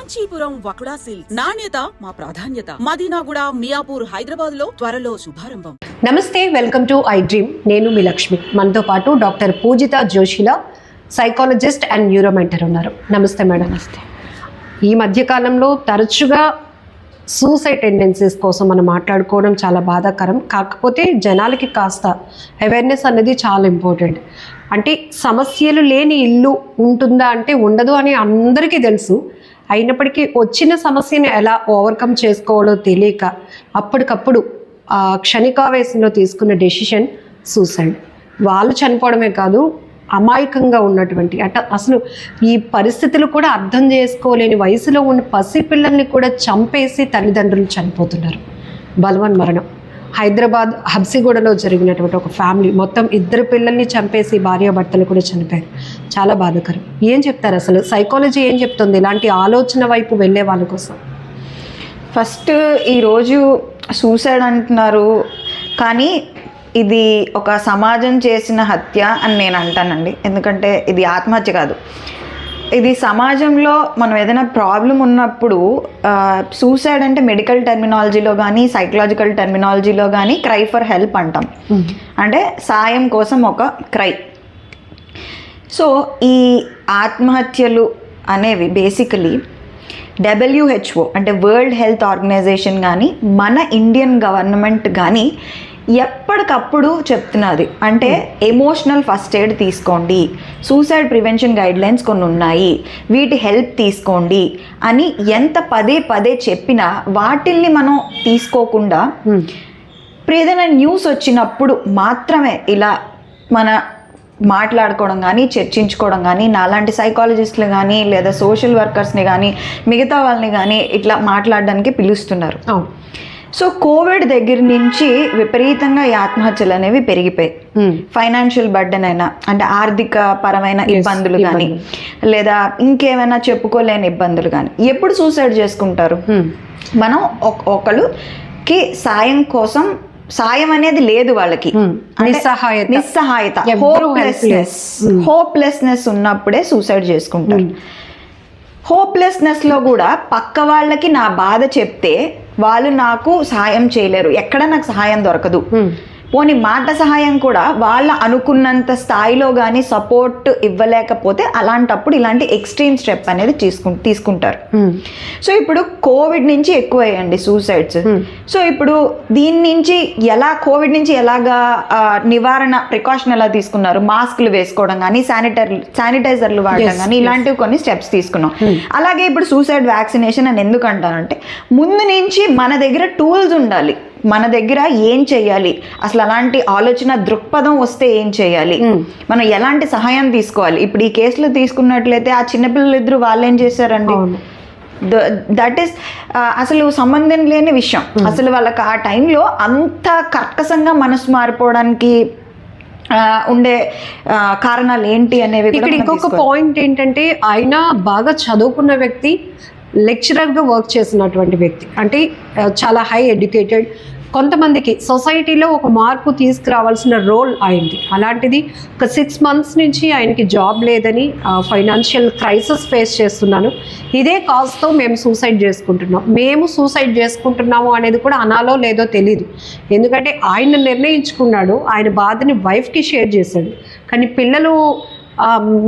Kanchipuram వకుడా silks నాణ్యత మా ప్రాధాన్యత. మదీనాగూడ, మియాపూర్, హైదరాబాద్ లో త్వరలో శుభారంభం. నమస్తే, వెల్కమ్ టు ఐ డ్రీమ్. నేను మీ లక్ష్మి. మనతో పాటు డాక్టర్ పూజిత జోషిల, సైకాలజిస్ట్ అండ్ న్యూరోమెంటర్ ఉన్నారు. నమస్తే మేడం. నమస్తే. ఈ మధ్యకాలంలో తరచుగా సూసైడ్ టెండెన్సీస్ కోసం మనం మాట్లాడుకోవడం చాలా బాధాకరం. కాకపోతే జనాలకి కాస్త అవేర్నెస్ అనేది చాలా ఇంపార్టెంట్. అంటే సమస్యలు లేని ఇల్లు ఉంటుందా అంటే ఉండదు అని అందరికీ తెలుసు. అయినప్పటికీ వచ్చిన సమస్యను ఎలా ఓవర్కమ్ చేసుకోవాలో తెలియక అప్పటికప్పుడు ఆ క్షణికావేశంలో తీసుకున్న డెసిషన్ సూసైడ్. వాళ్ళు చనిపోవడమే కాదు, అమాయకంగా ఉన్నటువంటి అంటే అసలు ఈ పరిస్థితులు కూడా అర్థం చేసుకోలేని వయసులో ఉన్న పసిపిల్లల్ని కూడా చంపేసి తల్లిదండ్రులు చనిపోతున్నారు. బలవన్ మరణం హైదరాబాద్ హబ్సిగూడలో జరిగినటువంటి ఒక ఫ్యామిలీ మొత్తం 2 పిల్లల్ని చంపేసి భార్యాభర్తలు కూడా చనిపోయారు. చాలా బాధాకరం. ఏం చెప్తారు అసలు సైకాలజీ ఏం చెప్తుంది ఇలాంటి ఆలోచన వైపు వెళ్ళే వాళ్ళ కోసం? ఫస్ట్ ఈరోజు సూసైడ్ అంటున్నారు, కానీ ఇది ఒక సమాజం చేసిన హత్య అని నేను అంటానండి. ఎందుకంటే ఇది ఆత్మహత్య కాదు, ఇది సమాజంలో మనం ఏదైనా ప్రాబ్లం ఉన్నప్పుడు సూసైడ్ అంటే మెడికల్ టెర్మినాలజీలో కానీ సైకలాజికల్ టెర్మినాలజీలో కానీ క్రై ఫర్ హెల్ప్ అంటాం. అంటే సాయం కోసం ఒక క్రై. సో ఈ ఆత్మహత్యలు అనేవి బేసికలీ WHO అంటే వరల్డ్ హెల్త్ ఆర్గనైజేషన్ కానీ మన ఇండియన్ గవర్నమెంట్ కానీ ఎప్పటికప్పుడు చెప్తున్నది. అంటే ఎమోషనల్ ఫస్ట్ ఎయిడ్ తీసుకోండి, సూసైడ్ ప్రివెన్షన్ గైడ్లైన్స్ కొన్ని ఉన్నాయి, వీటి హెల్ప్ తీసుకోండి అని ఎంత పదే చెప్పినా వాటిల్ని మనం తీసుకోకుండా ఇప్పుడు ఏదైనా న్యూస్ వచ్చినప్పుడు మాత్రమే ఇలా మన మాట్లాడుకోవడం కానీ చర్చించుకోవడం కానీ నాలాంటి సైకాలజిస్టులు కానీ లేదా సోషల్ వర్కర్స్ని కానీ మిగతా వాళ్ళని కానీ ఇట్లా మాట్లాడడానికి పిలుస్తున్నారు. సో కోవిడ్ దగ్గర నుంచి విపరీతంగా ఈ ఆత్మహత్యలు అనేవి పెరిగిపోయాయి. ఫైనాన్షియల్ బర్డెన్ అయినా అంటే ఆర్థిక పరమైన ఇబ్బందులు కానీ లేదా ఇంకేమైనా చెప్పుకోలేని ఇబ్బందులు కానీ ఎప్పుడు సూసైడ్ చేసుకుంటారు? మనం ఒకళ్ళకి సాయం కోసం సాయం అనేది లేదు వాళ్ళకి, నిస్సహాయత హోప్లెస్నెస్ ఉన్నప్పుడే సూసైడ్ చేసుకుంటారు. హోప్లెస్నెస్లో కూడా పక్క వాళ్ళకి నా బాధ చెప్తే వాళ్ళు నాకు సహాయం చేయలేరు, ఎక్కడ నాకు సహాయం దొరకదు. పోనీ మాట సహాయం కూడా వాళ్ళ అనుకున్నంత స్థాయిలో కానీ సపోర్ట్ ఇవ్వలేకపోతే అలాంటప్పుడు ఇలాంటి ఎక్స్ట్రీమ్ స్టెప్ అనేది తీసుకుంటారు. సో ఇప్పుడు కోవిడ్ నుంచి ఎక్కువయ్యండి సూసైడ్స్. సో ఇప్పుడు దీని నుంచి కోవిడ్ నుంచి ఎలాగా నివారణ ప్రికాషన్ ఎలా తీసుకున్నారు? మాస్క్లు వేసుకోవడం కానీ శానిటైజర్లు వాడడం కానీ ఇలాంటివి కొన్ని స్టెప్స్ తీసుకున్నాం. అలాగే ఇప్పుడు సూసైడ్ వ్యాక్సినేషన్ అని ఎందుకు అంటానంటే ముందు నుంచి మన దగ్గర టూల్స్ ఉండాలి. మన దగ్గర ఏం చెయ్యాలి, అసలు అలాంటి ఆలోచన దృక్పథం వస్తే ఏం చేయాలి, మనం ఎలాంటి సహాయం తీసుకోవాలి. ఇప్పుడు ఈ కేసులో తీసుకున్నట్లయితే ఆ చిన్నపిల్లలు 2 వాళ్ళు ఏం చేశారండి? దట్ ఈస్ అసలు సంబంధం లేని విషయం. అసలు వాళ్ళకి ఆ టైంలో అంత కర్కశంగా మనసు మారిపోవడానికి ఉండే కారణాలు ఏంటి అనేవి. ఇక్కడ ఇంకొక పాయింట్ ఏంటంటే ఆయన బాగా చదువుకున్న వ్యక్తి, లెక్చరర్గా వర్క్ చేసినటువంటి వ్యక్తి, అంటే చాలా హై ఎడ్యుకేటెడ్. కొంతమందికి సొసైటీలో ఒక మార్పు తీసుకురావాల్సిన రోల్ అయింది. అలాంటిది ఒక 6 months నుంచి ఆయనకి జాబ్ లేదని ఫైనాన్షియల్ క్రైసిస్ ఫేస్ చేస్తున్నాను, ఇదే కాజ్తో మేము సూసైడ్ చేసుకుంటున్నాము అనేది కూడా అనాలో లేదో తెలియదు. ఎందుకంటే ఆయన నిర్ణయించుకున్నాడు, ఆయన బాధని వైఫ్కి షేర్ చేశాడు. కానీ పిల్లలు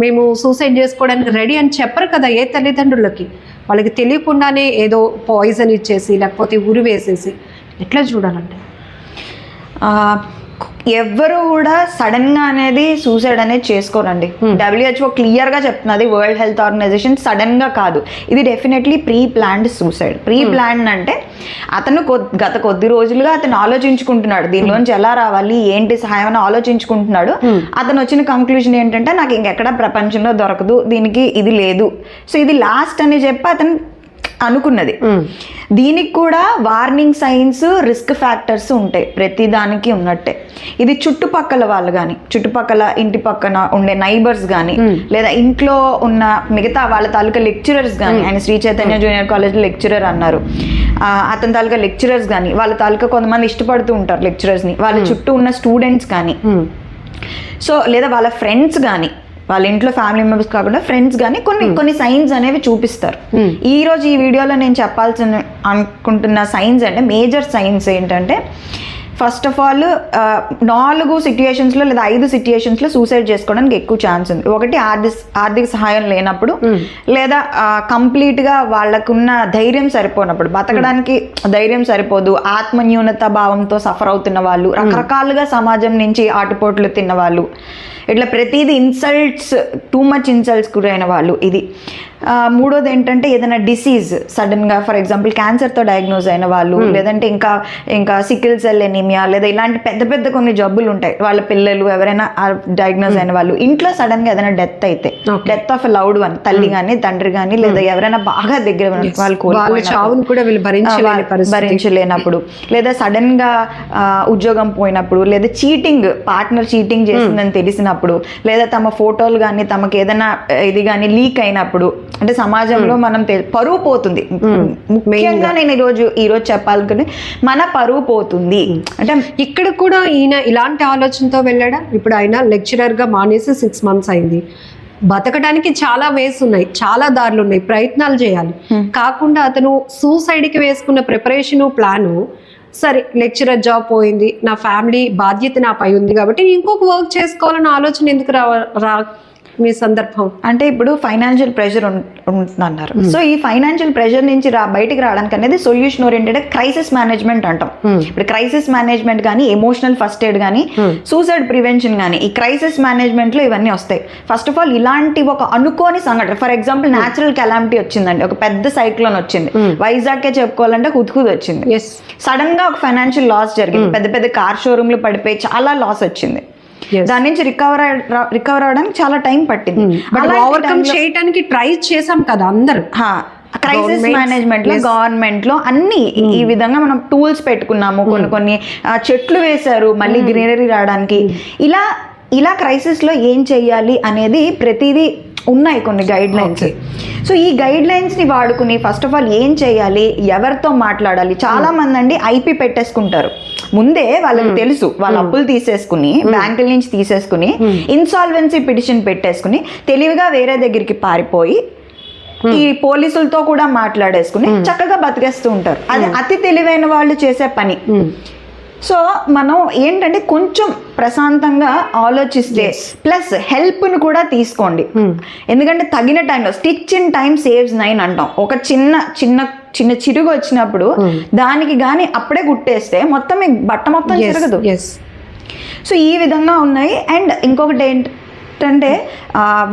మేము సూసైడ్ చేసుకోవడానికి రెడీ అని చెప్పరు కదా ఏ తల్లిదండ్రులకి. వాళ్ళకి తెలియకుండానే ఏదో పాయిజన్ ఇచ్చేసి లేకపోతే ఉరి వేసేసి ఎట్లా చూడాలంటే ఎవ్వరు కూడా సడన్గా అనేది సూసైడ్ అనేది చేసుకోరండి. WHO క్లియర్గా చెప్తున్నది, వరల్డ్ హెల్త్ ఆర్గనైజేషన్ సడన్గా కాదు, ఇది definitely pre planned suicide. Pre planned అంటే అతను గత కొద్ది రోజులుగా అతను ఆలోచించుకుంటున్నాడు దీనిలోంచి ఎలా రావాలి, ఏంటి సహాయం అని ఆలోచించుకుంటున్నాడు. అతను వచ్చిన కంక్లూజన్ ఏంటంటే నాకు ఇంకెక్కడ ప్రపంచంలో దొరకదు, దీనికి ఇది లేదు, సో ఇది లాస్ట్ అని చెప్పి అతను అనుకున్నది. దీనికి కూడా వార్నింగ్ సైన్స్, రిస్క్ ఫ్యాక్టర్స్ ఉంటాయి, ప్రతి దానికి ఉన్నట్టే. ఇది చుట్టుపక్కల వాళ్ళు కానీ, చుట్టుపక్కల ఇంటి పక్కన ఉండే నైబర్స్ కానీ, లేదా ఇంట్లో ఉన్న మిగతా వాళ్ళ తాలూకా లెక్చరర్స్ కానీ, ఆయన శ్రీ చైతన్య జూనియర్ కాలేజ్లో లెక్చరర్ అన్నారు, అతని తాలూకా లెక్చరర్స్ కానీ, వాళ్ళ తాలూకా కొంతమంది ఇష్టపడుతూ ఉంటారు లెక్చరర్స్ని, వాళ్ళ చుట్టూ ఉన్న స్టూడెంట్స్ కానీ, సో లేదా వాళ్ళ ఫ్రెండ్స్ కానీ వాళ్ళ ఇంట్లో ఫ్యామిలీ మెంబర్స్ కాకుండా ఫ్రెండ్స్ కానీ కొన్ని సైన్స్ అనేవి చూపిస్తారు. ఈ రోజు ఈ వీడియోలో నేను చెప్పాల్సిన అనుకుంటున్న సైన్స్ అంటే మేజర్ సైన్స్ ఏంటంటే, ఫస్ట్ ఆఫ్ ఆల్ 4 సిచ్యుయేషన్స్లో లేదా 5 సిచ్యుయేషన్స్లో సూసైడ్ చేసుకోవడానికి ఎక్కువ ఛాన్స్ ఉంది. ఒకటి ఆర్థిక సహాయం లేనప్పుడు, లేదా కంప్లీట్గా వాళ్ళకున్న ధైర్యం సరిపోనప్పుడు, బతకడానికి ధైర్యం సరిపోదు, ఆత్మన్యూనత భావంతో సఫర్ అవుతున్న వాళ్ళు, రకరకాలుగా సమాజం నుంచి ఆటుపోట్లు తిన్న వాళ్ళు, ఇట్లా ప్రతిదీ ఇన్సల్ట్స్, టూ మచ్ ఇన్సల్ట్స్ గురైన వాళ్ళు. ఇది మూడోది ఏంటంటే ఏదైనా డిసీజ్ సడన్గా, ఫర్ ఎగ్జాంపుల్ క్యాన్సర్తో డయాగ్నోజ్ అయిన వాళ్ళు, లేదంటే ఇంకా సికిల్ సెల్ ఎనీమియా, లేదా ఇలాంటి పెద్ద కొన్ని జబ్బులు ఉంటాయి, వాళ్ళ పిల్లలు ఎవరైనా డయాగ్నోజ్ అయిన వాళ్ళు, ఇంట్లో సడన్గా ఏదైనా డెత్ అయితే, death of a loved one, తల్లి కానీ తండ్రి కానీ, లేదా ఎవరైనా బాగా దగ్గర భరించలేనప్పుడు, లేదా సడన్గా ఉద్యోగం పోయినప్పుడు, లేదా పార్ట్నర్ చీటింగ్ చేసిందని తెలిసినప్పుడు, లేదా తమ ఫోటోలు కానీ తమకు ఏదైనా ఇది కానీ లీక్ అయినప్పుడు, అంటే సమాజంలో మనం పరువు పోతుంది. ముఖ్యంగా నేను ఈరోజు చెప్పాలనుకుని మన పరువు పోతుంది. అంటే ఇక్కడ కూడా ఈయన ఇలాంటి ఆలోచనతో వెళ్ళాడా? ఇప్పుడు ఆయన లెక్చరర్గా మానేసి 6 months అయింది. బతకడానికి చాలా వేస్ ఉన్నాయి, చాలా దారులు ఉన్నాయి, ప్రయత్నాలు చేయాలి. కాకుండా అతను సూసైడ్కి వేసుకున్న ప్రిపరేషన్ ప్లాను, సరే లెక్చరర్ జాబ్ పోయింది, నా ఫ్యామిలీ బాధ్యత నాపై ఉంది కాబట్టి ఇంకొక వర్క్ చేసుకోవాలన్న ఆలోచన ఎందుకు రా మీ సందర్భం? అంటే ఇప్పుడు ఫైనాన్షియల్ ప్రెషర్ ఉంటుందన్నారు. సో ఈ ఫైనాన్షియల్ ప్రెషర్ నుంచి బయటికి రావడానికి అనేది సొల్యూషన్ ఓరియంటెడ్ క్రైసిస్ మేనేజ్మెంట్ అంటాం. ఇప్పుడు క్రైసిస్ మేనేజ్మెంట్ కానీ, ఎమోషనల్ ఫస్ట్ ఎయిడ్ కానీ, సూసైడ్ ప్రివెన్షన్ కానీ, ఈ క్రైసిస్ మేనేజ్మెంట్ లో ఇవన్నీ వస్తాయి. ఫస్ట్ ఆఫ్ ఆల్ ఇలాంటి ఒక అనుకోని సంఘటన, ఫర్ ఎగ్జాంపుల్ న్యాచురల్ కెలామిటీ వచ్చిందండి, ఒక పెద్ద సైక్లోన్ వచ్చింది, వైజాగ్కే చెప్పుకోవాలంటే హుద్హుద్ వచ్చింది, సడన్ గా ఒక ఫైనాన్షియల్ లాస్ జరిగింది, పెద్ద కార్ షోరూమ్లు పడిపోయి చాలా లాస్ వచ్చింది. దాని నుంచి రికవర్ అవడానికి చాలా టైం పట్టింది. ఓవర్కమ్ చేయడానికి ట్రై చేసాం కదా అందరూ. క్రైసిస్ మేనేజ్మెంట్ లో, గవర్నమెంట్ లో అన్ని ఈ విధంగా మనం టూల్స్ పెట్టుకున్నాము. కొన్ని చెట్లు వేశారు మళ్ళీ గ్రీనరీ రావడానికి. ఇలా క్రైసిస్ లో ఏం చెయ్యాలి అనేది ప్రతిదీ ఉన్నాయి, కొన్ని గైడ్ లైన్స్. సో ఈ గైడ్ లైన్స్ ని వాడుకుని ఫస్ట్ ఆఫ్ ఆల్ ఏం చేయాలి, ఎవరితో మాట్లాడాలి. చాలా మంది అండి ఐపీ పెట్టేసుకుంటారు ముందే, వాళ్ళకి తెలుసు వాళ్ళ అప్పులు తీసేసుకుని, బ్యాంకుల నుంచి తీసేసుకుని, ఇన్సాల్వెన్సీ పిటిషన్ పెట్టేసుకుని, తెలివిగా వేరే దగ్గరికి పారిపోయి ఈ పోలీసులతో కూడా మాట్లాడేసుకుని చక్కగా బతికేస్తూ ఉంటారు. అది అతి తెలివైన వాళ్ళు చేసే పని. సో మనం ఏంటంటే కొంచెం ప్రశాంతంగా ఆలోచిస్తే, ప్లస్ హెల్ప్ను కూడా తీసుకోండి. ఎందుకంటే తగిన టైంలో స్టిచ్ ఇన్ టైం సేవ్స్ 9 అంటాం. ఒక చిన్న చిరుగు వచ్చినప్పుడు దానికి కానీ అప్పుడే కుట్టేస్తే మొత్తం బట్ట మొత్తం చిరగదు. సో ఈ విధంగా ఉన్నాయి. అండ్ ఇంకొకటి ఏంటంటే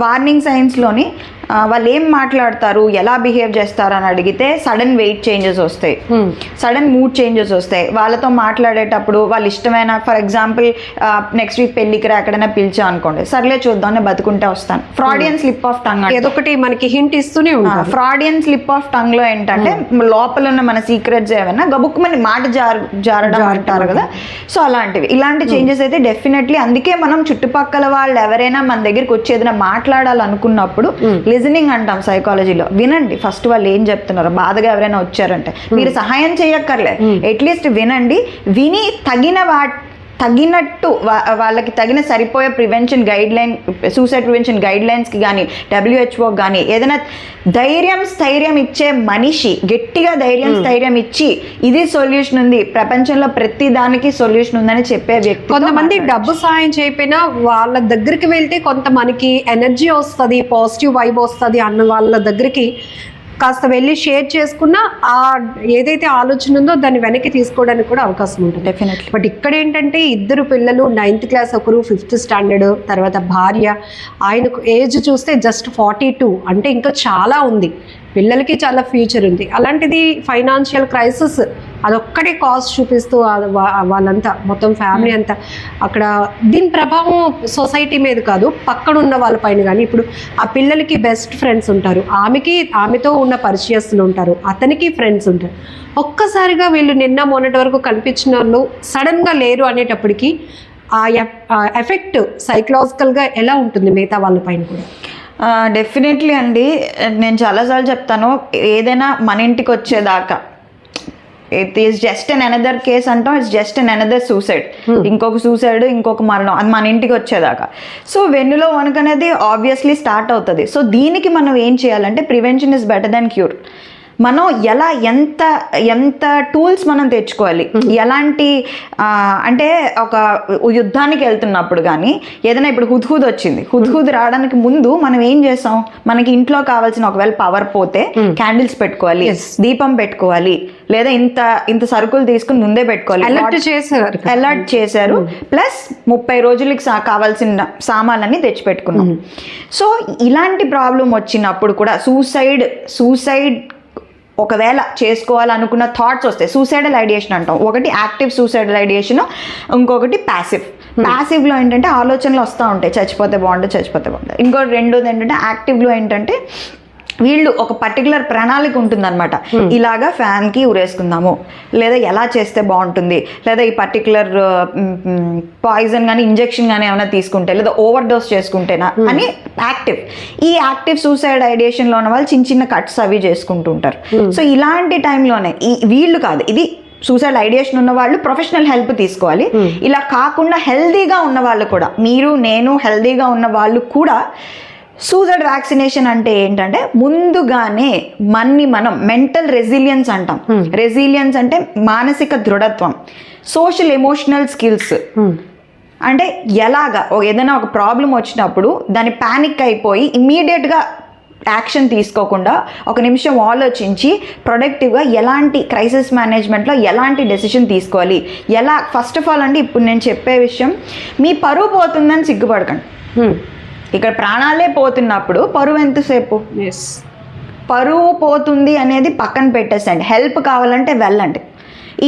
వార్నింగ్ సైన్స్లోని వాళ్ళు ఏం మాట్లాడతారు, ఎలా బిహేవ్ చేస్తారు అని అడిగితే సడన్ వెయిట్ చేంజెస్ వస్తాయి, సడన్ మూడ్ చేంజెస్ వస్తాయి. వాళ్ళతో మాట్లాడేటప్పుడు వాళ్ళు ఇష్టమైన, ఫర్ ఎగ్జాంపుల్ నెక్స్ట్ వీక్ పెళ్లికి ఎక్కడైనా పిలిచా అనుకోండి, సర్లే చూద్దాం నేను బతుకుంటే వస్తాను. ఫ్రాడియన్ స్లిప్ ఆఫ్ టంగ్, ఏదొకటి మనకి హింట్ ఇస్తూనే ఉంటారు. ఫ్రాడియన్ స్లిప్ ఆఫ్ టంగ్ లో ఏంటంటే లోపల ఉన్న మన సీక్రెట్స్ ఏమైనా గబుక్కుమని మాట జారడం అంటారు కదా. సో ఇలాంటి చేంజెస్ అయితే డెఫినెట్లీ. అందుకే మనం చుట్టుపక్కల వాళ్ళు ఎవరైనా మన దగ్గరికి వచ్చి ఏదైనా మాట్లాడాలనుకున్నప్పుడు లిజనింగ్ అంటాం సైకాలజీలో. వినండి ఫస్ట్ వాళ్ళు ఏం చెప్తున్నారు. బాధగా ఎవరైనా వచ్చారంటే మీరు సహాయం చేయక్కర్లే, అట్లీస్ట్ వినండి. విని తగినట్టు వాళ్ళకి తగిన సరిపోయే prevention guideline, suicide prevention guide లైన్స్కి కానీ, WHO కానీ ఏదైనా స్థైర్యం ఇచ్చే మనిషి, గట్టిగా స్థైర్యం ఇచ్చి ఇది సొల్యూషన్ ఉంది, ప్రపంచంలో ప్రతి దానికి సొల్యూషన్ ఉందని చెప్పే వ్యక్తి. కొంతమంది డబ్బు సాయం చేయకపోయినా వాళ్ళ దగ్గరికి వెళ్తే కొంత మనకి ఎనర్జీ వస్తుంది, పాజిటివ్ వైబ్ వస్తుంది అన్న వాళ్ళ దగ్గరికి కాస్త వెళ్ళి షేర్ చేసుకున్న ఆ ఏదైతే ఆలోచన ఉందో దాన్ని వెనక్కి తీసుకోవడానికి కూడా అవకాశం ఉంటుంది డెఫినెట్లీ. బట్ ఇక్కడ ఏంటంటే 2 పిల్లలు, 9th క్లాస్ ఒకరు, 5th స్టాండర్డ్, తర్వాత భార్య, ఆయనకు ఏజ్ చూస్తే జస్ట్ 42, అంటే ఇంకా చాలా ఉంది. పిల్లలకి చాలా ఫ్యూచర్ ఉంది. అలాంటిది ఫైనాన్షియల్ క్రైసిస్ అదొక్కటే కాస్ట్ చూపిస్తూ వాళ్ళంతా మొత్తం ఫ్యామిలీ అంతా అక్కడ. దీని ప్రభావం సొసైటీ మీద కాదు, పక్కన ఉన్న వాళ్ళపైన కానీ. ఇప్పుడు ఆ పిల్లలకి బెస్ట్ ఫ్రెండ్స్ ఉంటారు, ఆమెతో ఉన్న పరిచయస్తులు ఉంటారు, అతనికి ఫ్రెండ్స్ ఉంటారు. ఒక్కసారిగా వీళ్ళు నిన్న మొన్నటి వరకు కనిపించిన వాళ్ళు సడన్గా లేరు అనేటప్పటికీ ఆ ఎఫెక్ట్ సైకలాజికల్గా ఎలా ఉంటుంది మిగతా వాళ్ళపైన కూడా? డెఫినెట్లీ అండి. నేను చాలాసార్లు చెప్తాను, ఏదైనా మన ఇంటికి వచ్చేదాకా it is just an another case అంటాం, it's just an another suicide, ఇంకొక సూసైడ్, ఇంకొక మరణం, అది మన ఇంటికి వచ్చేదాకా. సో వెన్నులో వణుకు అనేది ఆబ్వియస్లీ స్టార్ట్ అవుతుంది. సో దీనికి మనం ఏం చేయాలంటే prevention is better than cure. మనం ఎలా ఎంత టూల్స్ మనం తెచ్చుకోవాలి, ఎలాంటి అంటే ఒక యుద్ధానికి వెళ్తున్నప్పుడు కానీ ఏదైనా ఇప్పుడు హుద్హుద్ వచ్చింది, హుద్హుద్ రావడానికి ముందు మనం ఏం చేస్తాం, మనకి ఇంట్లో కావాల్సిన ఒకవేళ పవర్ పోతే క్యాండిల్స్ పెట్టుకోవాలి, దీపం పెట్టుకోవాలి, లేదా ఇంత సరుకులు తీసుకుని ముందే పెట్టుకోవాలి. అలర్ట్ చేశారు. ప్లస్ 30 రోజులకి కావాల్సిన సామాన్లన్నీ తెచ్చిపెట్టుకున్నాం. సో ఇలాంటి ప్రాబ్లం వచ్చినప్పుడు కూడా సూసైడ్ ఒకవేళ చేసుకోవాలనుకున్న థాట్స్ వస్తాయి, సూసైడల్ ఐడియేషన్ అంటాం. ఒకటి యాక్టివ్ సూసైడల్ ఐడియేషన్, ఇంకొకటి ప్యాసివ్లో ఏంటంటే ఆలోచనలు వస్తూ ఉంటాయి, చచ్చిపోతే బాగుంటుంది. ఇంకోటి రెండోది ఏంటంటే యాక్టివ్లో ఏంటంటే వీళ్ళు ఒక పర్టికులర్ ప్రణాళిక ఉంటుందన్నమాట. ఇలాగా ఫ్యాన్కి ఉరేసుకుందాము, లేదా ఎలా చేస్తే బాగుంటుంది, లేదా ఈ పర్టికులర్ పాయిజన్ కానీ ఇంజెక్షన్ కానీ ఏమైనా తీసుకుంటే, లేదా ఓవర్ డోస్ చేసుకుంటేనా అని యాక్టివ్. ఈ యాక్టివ్ సూసైడ్ ఐడియేషన్లో ఉన్న వాళ్ళు చిన్న కట్స్ అవి చేసుకుంటూ ఉంటారు. సో ఇలాంటి టైంలోనే వీళ్ళు కాదు, ఇది సూసైడ్ ఐడియేషన్ ఉన్న వాళ్ళు ప్రొఫెషనల్ హెల్ప్ తీసుకోవాలి. ఇలా కాకుండా హెల్దీగా ఉన్న వాళ్ళు కూడా, మీరు నేను హెల్దీగా ఉన్న వాళ్ళు కూడా సూసైడ్ వ్యాక్సినేషన్ అంటే ఏంటంటే ముందుగానే మనం మెంటల్ రెసిలియన్స్ అంటాం. రెసిలియన్స్ అంటే మానసిక దృఢత్వం, సోషల్ ఎమోషనల్ స్కిల్స్. అంటే ఎలాగా ఏదైనా ఒక ప్రాబ్లం వచ్చినప్పుడు దాన్ని ప్యానిక్ అయిపోయి ఇమ్మీడియట్గా యాక్షన్ తీసుకోకుండా ఒక నిమిషం ఆలోచించి ప్రొడక్టివ్గా ఎలాంటి క్రైసిస్ మేనేజ్మెంట్లో ఎలాంటి డెసిషన్ తీసుకోవాలి, ఎలా ఫస్ట్ ఆఫ్ ఆల్ అంటే ఇప్పుడు నేను చెప్పే విషయం, మీ పరువు పోతుందని సిగ్గుపడకండి. ఇక్కడ ప్రాణాలే పోతున్నప్పుడు పరువు ఎంతసేపు, పరువు పోతుంది అనేది పక్కన పెట్టేసండి. హెల్ప్ కావాలంటే వెళ్ళండి.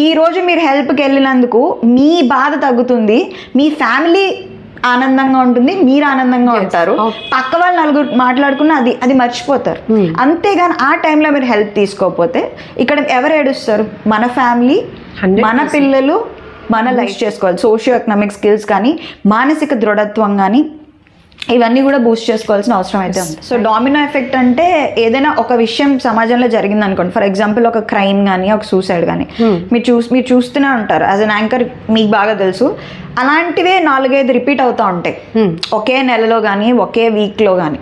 ఈరోజు మీరు హెల్ప్కి వెళ్ళినందుకు మీ బాధ తగ్గుతుంది, మీ ఫ్యామిలీ ఆనందంగా ఉంటుంది, మీరు ఆనందంగా ఉంటారు, పక్క వాళ్ళు నలుగురు మాట్లాడుకున్న అది మర్చిపోతారు. అంతేగాని ఆ టైంలో మీరు హెల్ప్ తీసుకోకపోతే ఇక్కడ ఎవరు ఏడుస్తారు? మన ఫ్యామిలీ, మన పిల్లలు, మన లైఫ్ చేసుకోవాలి. సోషియో ఎకనామిక్ స్కిల్స్ కానీ మానసిక దృఢత్వం కానీ ఇవన్నీ కూడా బూస్ట్ చేసుకోవాల్సిన అవసరం అయితే ఉంది. సో డామినో ఎఫెక్ట్ అంటే ఏదైనా ఒక విషయం సమాజంలో జరిగింది అనుకోండి, ఫర్ ఎగ్జాంపుల్ ఒక క్రైమ్ కానీ ఒక సూసైడ్ కానీ మీరు చూస్తూనే ఉంటారు. యాజ్ అన్ యాంకర్ మీకు బాగా తెలుసు, అలాంటివే 4-5 రిపీట్ అవుతూ ఉంటాయి ఒకే నెలలో కానీ ఒకే వీక్లో కానీ.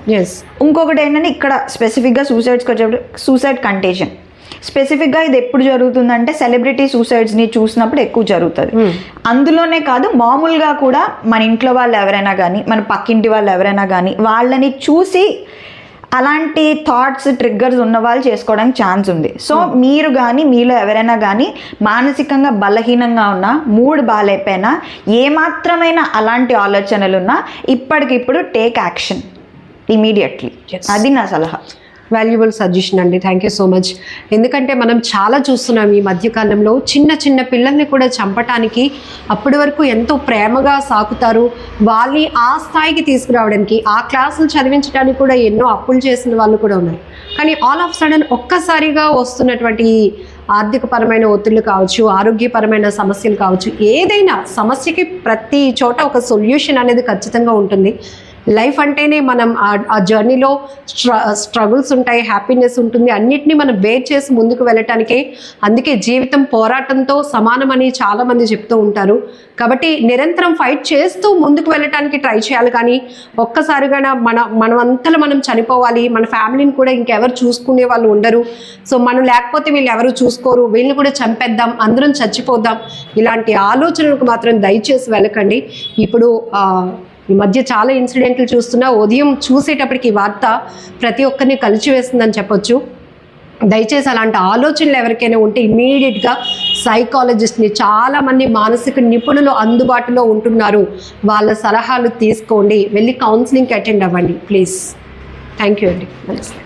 ఇంకొకటి ఏంటంటే ఇక్కడ స్పెసిఫిక్గా సూసైడ్స్కి వచ్చేప్పుడు సూసైడ్ కంటేజన్. స్పెసిఫిక్గా ఇది ఎప్పుడు జరుగుతుందంటే సెలబ్రిటీ సూసైడ్స్ని చూసినప్పుడు ఎక్కువ జరుగుతుంది. అందులోనే కాదు, మామూలుగా కూడా మన ఇంట్లో వాళ్ళు ఎవరైనా కానీ, మన పక్కింటి వాళ్ళు ఎవరైనా కానీ వాళ్ళని చూసి అలాంటి థాట్స్ ట్రిగ్గర్స్ ఉన్న వాళ్ళు చేసుకోవడానికి ఛాన్స్ ఉంది. సో మీరు కానీ మీలో ఎవరైనా కానీ మానసికంగా బలహీనంగా ఉన్నా, మూడ్ బాగాలేకపోయినా, ఏమాత్రమైన అలాంటి ఆలోచనలు ఉన్నా ఇప్పటికిప్పుడు టేక్ యాక్షన్ ఇమీడియట్లీ. అది నా సలహా. వాల్యుబుల్ సజెషన్ అండి, థ్యాంక్ యూ సో మచ్. ఎందుకంటే మనం చాలా చూస్తున్నాం ఈ మధ్యకాలంలో చిన్న పిల్లల్ని కూడా చంపటానికి అప్పటి వరకు ఎంతో ప్రేమగా సాకుతారు, వాళ్ళని ఆ స్థాయికి తీసుకురావడానికి, ఆ క్లాసులు చదివించడానికి కూడా ఎన్నో అప్పులు చేసిన వాళ్ళు కూడా ఉన్నారు. కానీ ఆల్ ఆఫ్ సడన్ ఒక్కసారిగా వస్తున్నటువంటి ఆర్థికపరమైన ఒత్తిళ్లు కావచ్చు, ఆరోగ్యపరమైన సమస్యలు కావచ్చు, ఏదైనా సమస్యకి ప్రతి చోట ఒక సొల్యూషన్ అనేది ఖచ్చితంగా ఉంటుంది. లైఫ్ అంటేనే మనం ఆ జర్నీలో స్ట్రగుల్స్ ఉంటాయి, హ్యాపీనెస్ ఉంటుంది, అన్నిటినీ మనం బేర్ చేసి ముందుకు వెళ్ళటానికే. అందుకే జీవితం పోరాటంతో సమానమని చాలామంది చెప్తూ ఉంటారు. కాబట్టి నిరంతరం ఫైట్ చేస్తూ ముందుకు వెళ్ళటానికి ట్రై చేయాలి. కానీ ఒక్కసారిగా మనమంతలో మనం చనిపోవాలి, మన ఫ్యామిలీని కూడా ఇంకెవరు చూసుకునే వాళ్ళు ఉండరు, సో మనం లేకపోతే వీళ్ళు ఎవరు చూసుకోరు, వీళ్ళని కూడా చంపేద్దాం, అందరం చచ్చిపోద్దాం, ఇలాంటి ఆలోచనలకు మాత్రం దయచేసి వెళ్ళకండి. ఇప్పుడు ఈ మధ్య చాలా ఇన్సిడెంట్లు చూస్తున్నా, ఉదయం చూసేటప్పటికి ఈ వార్త ప్రతి ఒక్కరిని కలిచివేస్తుందని చెప్పొచ్చు. దయచేసి అలాంటి ఆలోచనలు ఎవరికైనా ఉంటే ఇమ్మీడియట్గా సైకాలజిస్ట్ని, చాలామంది మానసిక నిపుణులు అందుబాటులో ఉంటున్నారు, వాళ్ళ సలహాలు తీసుకోండి, వెళ్ళి కౌన్సిలింగ్కి అటెండ్ అవ్వండి ప్లీజ్. థ్యాంక్ యూ అండి. నమస్తే.